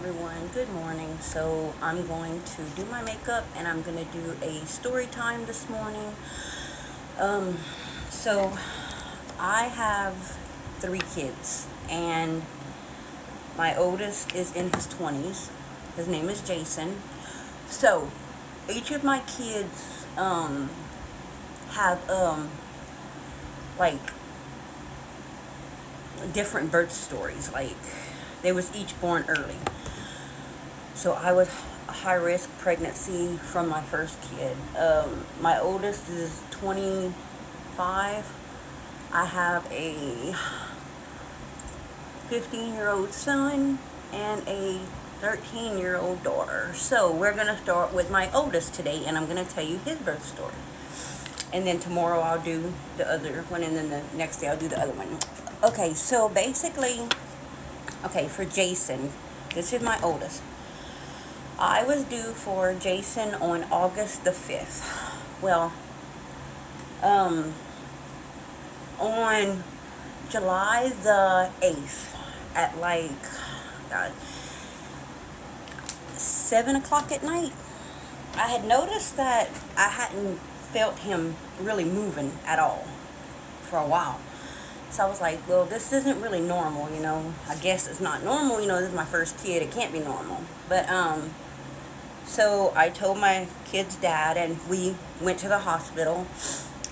everyone, good morning. So I'm going to do my makeup and I'm going to do a story time this morning. Um, so I have 3 kids and my oldest is in his 20s. His name is Jason. So each of my kids have like different birth stories. Like they was each born early. So I was a high risk pregnancy from my first kid. My oldest is 25. I have a 15-year-old son and a 13-year-old daughter. So we're going to start with my oldest today, and I'm going to tell you his birth story. And then tomorrow I'll do the other one, and then the next day I'll do the other one. Okay, so basically, for Jason, this is my oldest. I was due for Jason on August the 5th. Well, on July the 8th at like 7 o'clock at night, I had noticed that I hadn't felt him really moving at all for a while. So I was like, well, this isn't really normal, I guess it's not normal, this is my first kid, it can't be normal. But so I told my kid's dad, and we went to the hospital,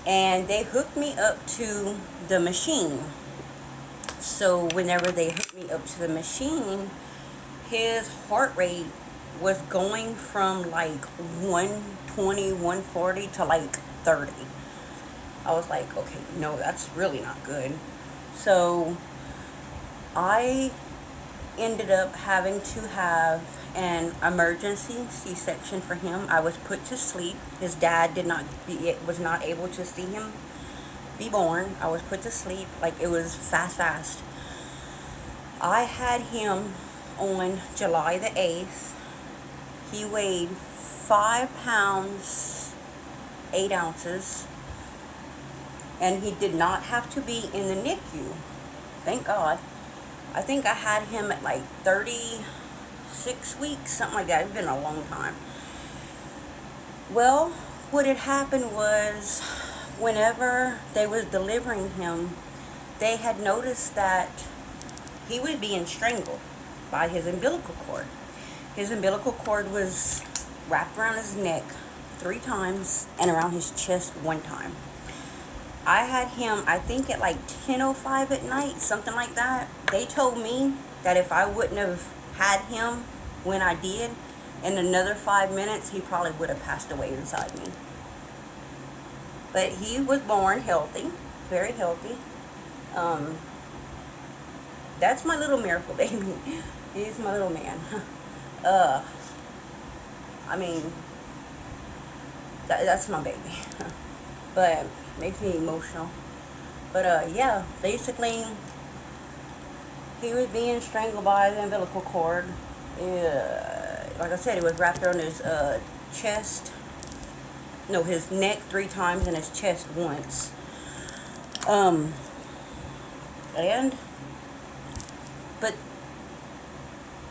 and they hooked me up to the machine. So whenever they hooked me up to the machine, his heart rate was going from like 120, 140 to like 30. I was like, okay, no, that's really not good. So I ended up having to have an emergency C-section for him. I was put to sleep. His dad was not able to see him be born. I was put to sleep. Like, it was fast. I had him on July the 8th. He weighed 5 pounds 8 ounces, and he did not have to be in the NICU. Thank God. I think I had him at like 36 weeks, something like that. It's been a long time. Well, what had happened was, whenever they was delivering him, they had noticed that he was being strangled by his umbilical cord. His umbilical cord was wrapped around his neck 3 times and around his chest 1 time. I had him, I think, at like 10:05 at night, something like that. They told me that if I wouldn't have had him when I did, in another 5 minutes, he probably would have passed away inside me. But he was born healthy, very healthy. That's my little miracle baby. He's my little man. I mean, that's my baby. But makes me emotional. But yeah, basically he was being strangled by the umbilical cord. Like I said, it was wrapped around his his neck 3 times and his chest once. But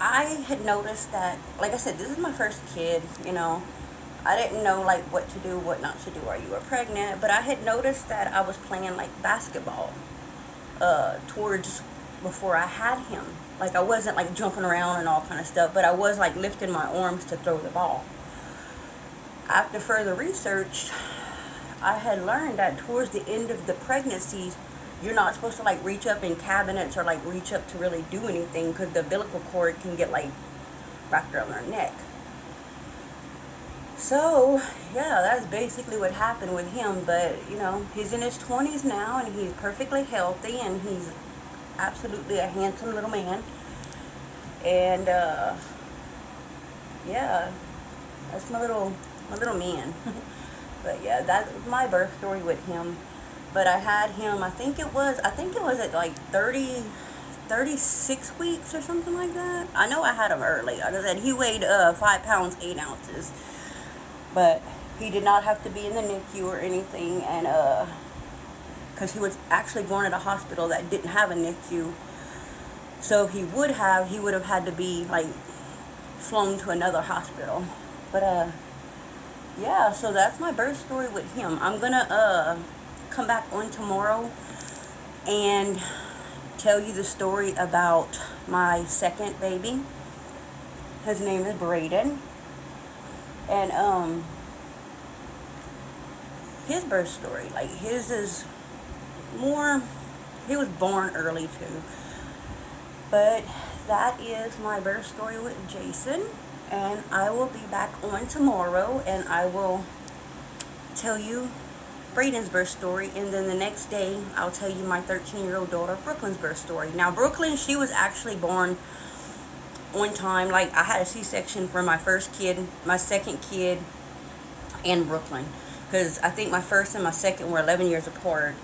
I had noticed that, like I said, this is my first kid, I didn't know like what to do, what not to do. Are you pregnant? But I had noticed that I was playing like basketball towards before I had him. Like, I wasn't like jumping around and all kind of stuff, but I was like lifting my arms to throw the ball. After further research, I had learned that towards the end of the pregnancy, you're not supposed to like reach up in cabinets or like reach up to really do anything, because the umbilical cord can get like wrapped around their neck. So, yeah, that's basically what happened with him. But, he's in his 20s now, and he's perfectly healthy, and he's absolutely a handsome little man. And, yeah, that's my little man. But, yeah, that was my birth story with him. But I had him, I think it was at like 36 weeks or something like that. I know I had him early. Like I said, he weighed 5 pounds 8 ounces. But he did not have to be in the NICU or anything, and because he was actually born at a hospital that didn't have a NICU. So if he would have had to be like flown to another hospital. But yeah, so that's my birth story with him. I'm gonna come back on tomorrow and tell you the story about my second baby. His name is Braden. And his birth story, like his is more, he was born early too. But that is my birth story with Jason, and I will be back on tomorrow and I will tell you Braden's birth story, and then the next day I'll tell you my 13-year-old daughter Brooklyn's birth story. Now Brooklyn, she was actually born on time. Like, I had a C-section for my first kid, my second kid, and Brooklyn, because I think my first and my second were 11 years apart.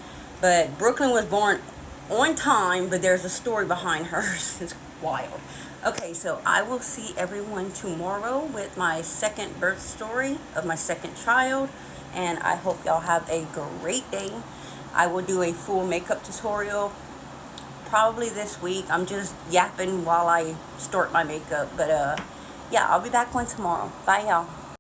But Brooklyn was born on time, but there's a story behind hers. It's wild. Okay, so I will see everyone tomorrow with my second birth story of my second child, and I hope y'all have a great day. I will do a full makeup tutorial probably this week. I'm just yapping while I start my makeup, but yeah, I'll be back on tomorrow. Bye, y'all.